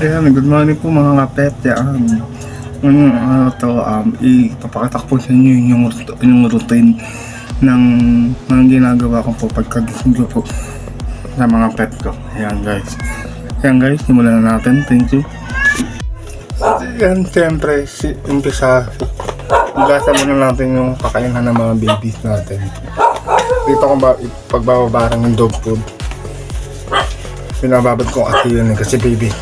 Ayan, good morning po mga kapet. Ipapakita ko po sa inyo yung routine ng ginagawa ko po pagkagising ko po sa mga pet ko. Ayan guys, simulan na natin. Thank you. Ayan, siyempre, umpisa, igasa muna natin yung kakainin ng mga babies natin. Dito ko pagbababarang yung dog food. Pinababad ko kasi yun kasi baby.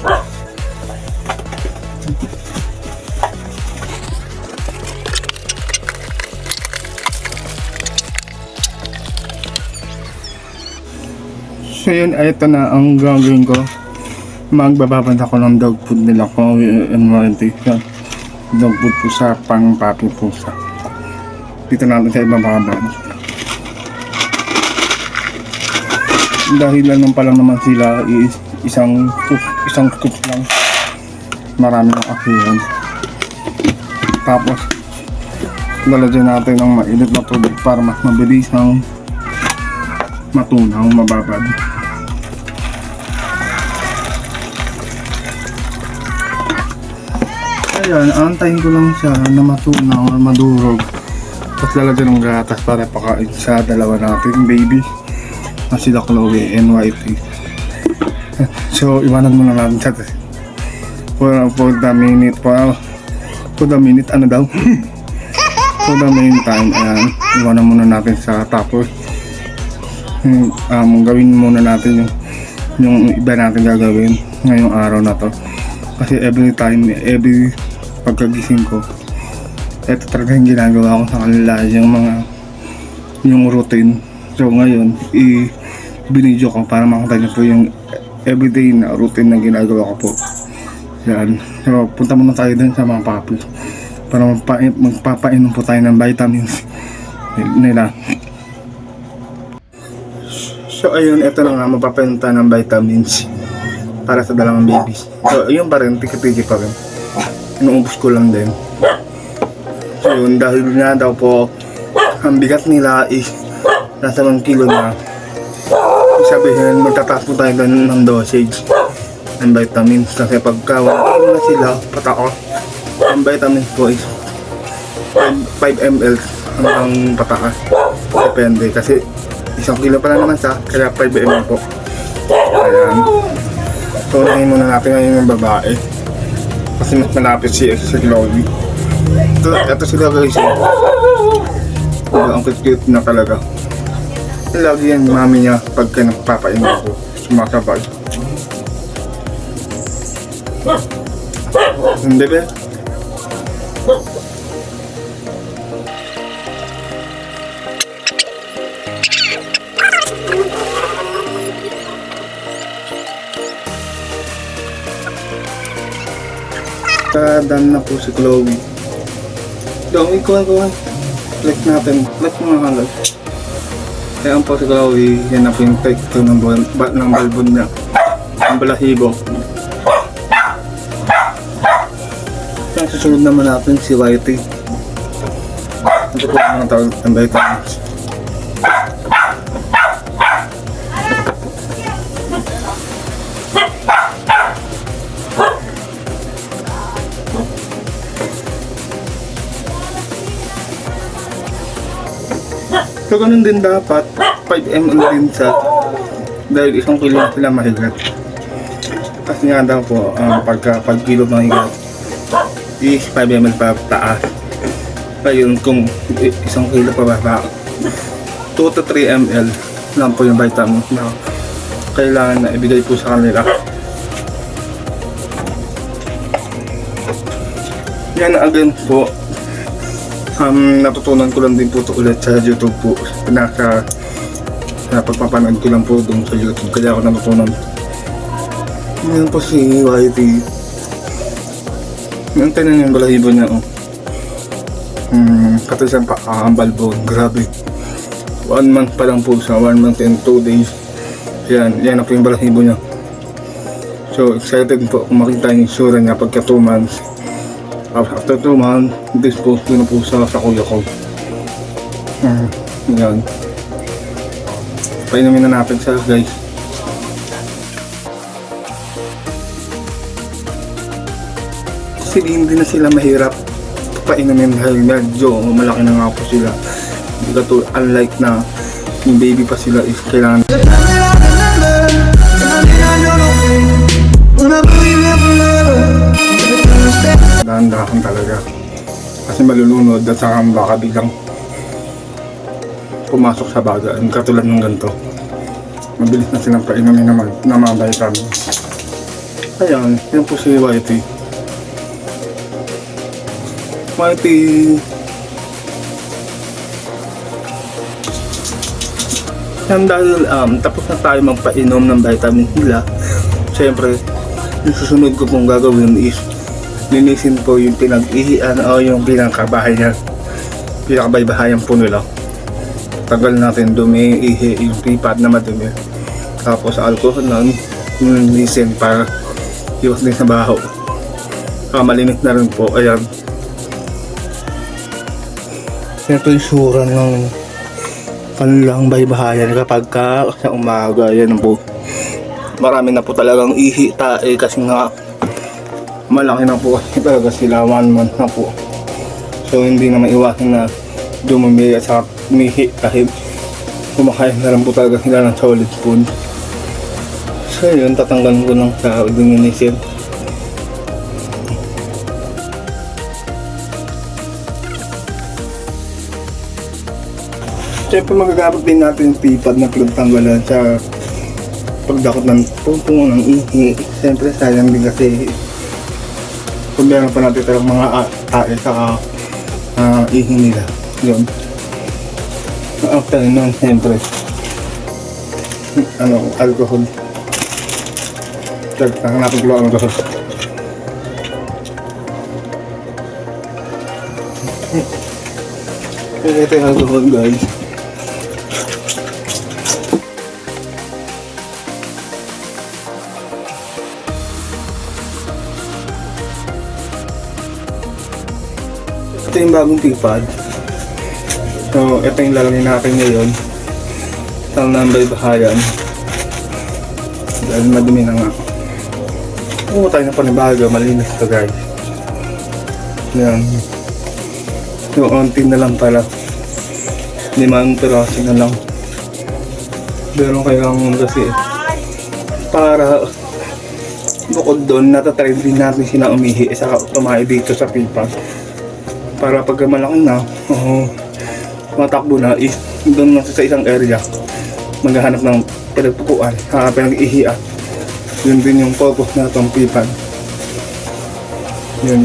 So yun, ito na ang gagawin ko. Magbababad ako ng dog food nila ko and warranty. Dog food po sa pang papi pusa. Dito natin sa ibababad. Dahil lang pa lang naman sila is isang scoop lang. Marami ng akihan. Tapos lalagyan natin ng mainit na tubig para mas mabilis ng matunaw, mababad. Ayan, antayin ko lang siya na matunaw or madurog. Tapos lalagyan ng gatas para pakain sa dalawa natin baby na sila Chloe and Whitey. So iwanan muna natin siya for the minute for the minute ano daw for the meantime. Ayan, iwanan muna natin sa tapos gawin muna natin yung iba natin gagawin ngayong araw na to kasi every pagkagising ko ito talaga yung ginagawa ko sa kanila yung routine. So ngayon binidyo ko para makita nyo po yung everyday na routine na ginagawa ko po. Yan, so punta muna tayo din sa mga papi para magpapainom po tayo ng vitamins nila. So ayun, ito na nga, mapapainom tayo ng vitamins para sa dalawang babies. So ayun pa rin, tiki-tiki pa rin, inuubos ko lang din. So yun, dahil nga daw po ang bigat nila is nasa 1 kilo na, sabihin magtataas po tayo ng dosage ng vitamins kasi pagka 1 kilo na sila pataas, ang vitamins po is 5 ml hanggang pataas, depende kasi 1 kilo pa lang naman siya, kaya 5 ml po. Ayan, so unahin muna natin ngayon yung babae kasi mas malapit si Chloe. Ito sila guys, ang cute na talaga. Lagi yan mami niya pagka nagpapainom ko, sumasabay. Hindi ba? Done na po si Chloe. Dami ko. Click natin. Click mga halag. Kaya ang po si Chloe, yan na po yung take to ng balbon niya. Ang balahibo. Ang susunod naman natin si Whitey. Ito po ang mga tawag ng vitamins. So ganun din dapat, 5 ml din sa dahil 1 kilo sila mahigat. Kasi nga daw po, pag kilo mahigat is 5 ml pa taas. Ayun, kung 1 kilo pa baba, 2 to 3 ml lang po yung vitamins na kailangan na ibigay po sa kanila. Yan again po, natutunan ko lang din po ito ulit sa YouTube po. Sa pagpapanood ko lang po doon sa YouTube, kaya ako natutunan. Ngayon po si Whitey. Ngayon tayo yung balahibo niya. Katisang balbon, grabe. 1 month pa lang po siya, 1 month and 2 days. Yan na po yung balahibo niya. So excited po kung makita yung sura niya pagka 2 months. After 2 months, dispose ko na po sa kuya ko. Yan. Painumin na natin siya guys. Kasi hindi na sila mahirap painumin dahil medyo malaki na nga po sila. Hindi ka unlike na yung baby pa sila is kailangan dahan-dahan talaga. Kasi malulunod at saka baka biglang pumasok sa baga. Katulad ng ganito. Mabilis na silang painumin na mga vitamin. Ayan, yan po si Whitey. Whitey. Yan dahil tapos na tayo magpainom ng vitamin nila. Siyempre, yung susunod ko pong gagawin is linisin po yung pinag-ihian o yung pinakabahayan. Pinakabaybahayan po nila. Tagal natin dumi, ihi, yung pipad na madumi. Tapos alcohol na linisin para iwas din sa baho. Malinis na rin po. Ayan. Ito yung sura ng kanilang baybahayan kapag sa umaga. Ayan po. Marami na po talagang ihi tae kasi nga malaki na po talaga sila, 1 month na po. So hindi na maiwasan na dumumi at saka umihi kahit kumakain na lang po talaga sila ng solid food. So yun, tatanggalin ko lang sa linisin. Siyempre magagamit din natin yung pipad na pinagtanggalan sa pagdakot ng pupong ng ihi. Siyempre sayang din kasi kung meron pa natin talagang mga tae sa ihi nila. Yun. After nun, siyempre alcohol. Hanapin ko lang ang alcohol. Ito yung alcohol, guys. Ito yung bagong pipad. So, ito yung lalagay natin ngayon. Sa nambay bahayan. Dahil madumi na nga. Oo, tayo na panibago. Malinis ito, guys. Yan. Yung onti na lang pala. 5 piraso na lang. Pero kailangan kasi para bukod doon, natatry din natin sila umihi sa tumahi dito sa pipad. Para pagka malaki na, matakbo na, doon lang sa isang area, maghahanap ng pinagpukuan, pinag-ihian. Yun din yung focus na itong pipad. Yun.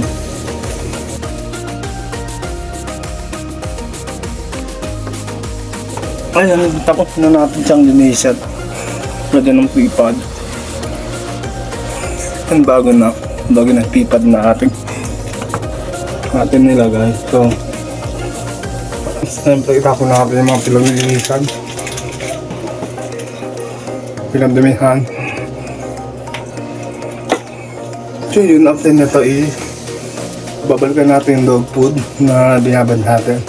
Ayan, tapos na natin siyang linisan. Pwede ng pipad. Yan, bago na pipad na ating nilagay. So siyempre itapon natin yung mga pinag-linisan, pinagdamihan. So yun, after nito babalikan natin yung dog food na binabad natin.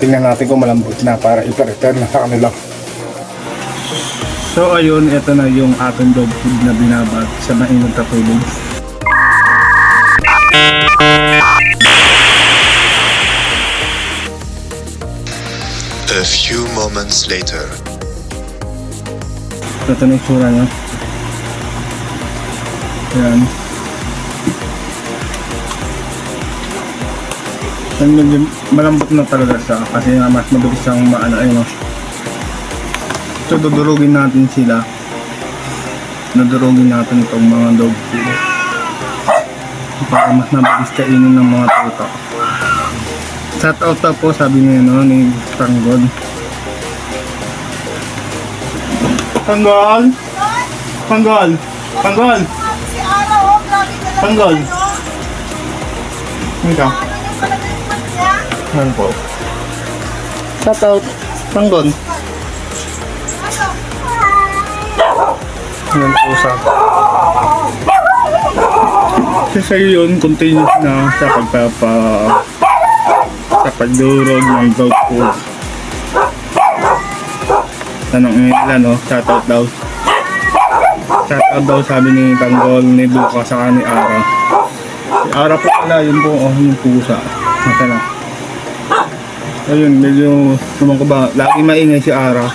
Tingnan natin kung malambot na para ipa-return na sa kanila. So ayun, ito na yung ating dog food na binabad sa mainit na tubig. A few moments later. Ito na yung sura niya. Ayan. Malambot na talaga siya kasi mas mabilis siyang ayun. So dudurugin natin sila. Nadurugin natin itong mga dog food para mas mabilis kainin ng mga tuta. Shout out po, sabi niya ni Tanggol. Tanggol! Tanggol! Tanggol! Tanggol! Ito. Yan po. Shout out! Tanggol! Yan po sa kasi yun, continuous na sa pagdurog ng dog food. Tanong nila, no? Shoutout daw. Shoutout daw, sabi ni Tanggol, ni Luca, saka ni Ara. Ara po pala, yun po, oh, yung pusa. Mata lang. Ayun, medyo naman ko ba, lagi maingay si Ara.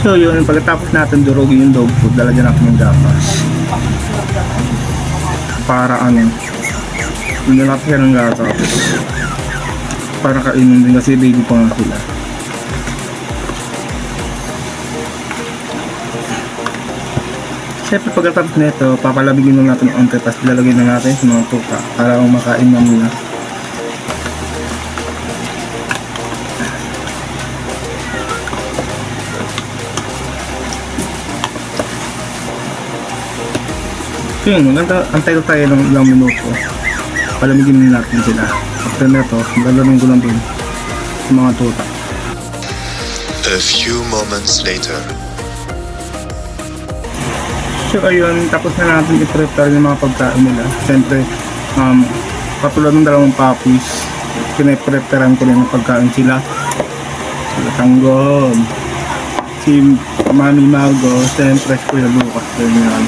So yun, pagkatapos natin durugin yung dog food, lalagyan natin yung gapas. Para ano, hindi natin siya ng gatas. Para kainin din kasi baby pa nga sila. Siyempre pagkatapos nito, papalamigin lang natin ang onte, tapos lalagyan na natin sa mga tuka para makain na nila. Yun, antay tayo ng ilang minuto. Palamigin natin sila. After nito, lalagyan ko lang din sa mga tuta. A few moments later. So ayun, tapos na natin i-prepare yung mga pagkain nila. Siyempre, katulad ng dalawang puppies, pinapreparean ko rin yung pagkain sila. Sila Tanggol, si Mami Mago, siyempre si Kuya Lucas din yan.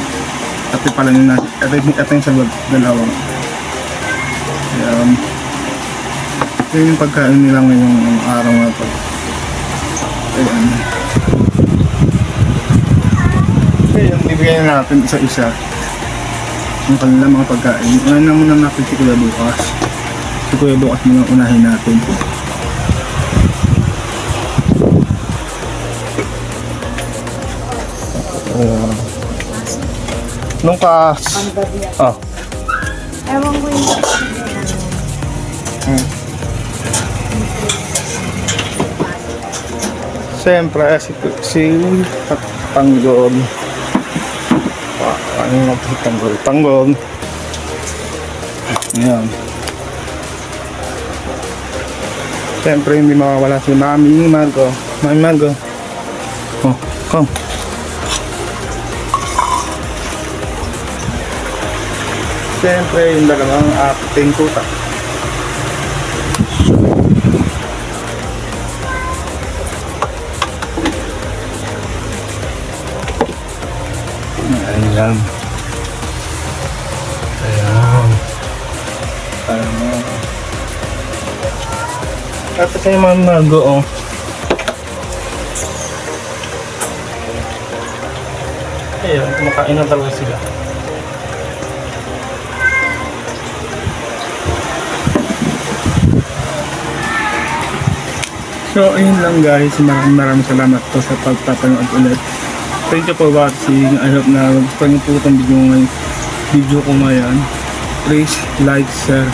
At pala nyo na, ito yung sa dalawang. Ayan. Ito yung pagkain nila ngayong araw na ito. Ayan. Ayan, bibigyan na natin isa-isa yung kanilang mga pagkain. Unahin na muna natin si Kuya Lucas. Si Kuya Lucas muna unahin natin. Ayan. Nung ka... Oh. Ewan ko yung Siyempre, si Tanggol. Ano yung si Tanggol? Tanggol. Ayan. Siyempre, hindi makawala si Mami Margo. Mami Margo. Oh, come. Siyempre, yung dalawang ating tuta. Ayan. Ayan. Ayan. At sa yung mga Margo, oh. Ayan, kumakain na talaga sila. So ayun lang guys, maraming salamat po sa pagpapanood ulit. Thank you for watching. I hope na gusto niyo po itong video ko ngayon. Please like, share,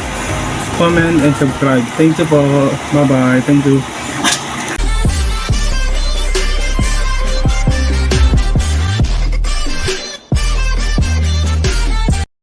comment, and subscribe. Thank you po. Bye bye. Thank you.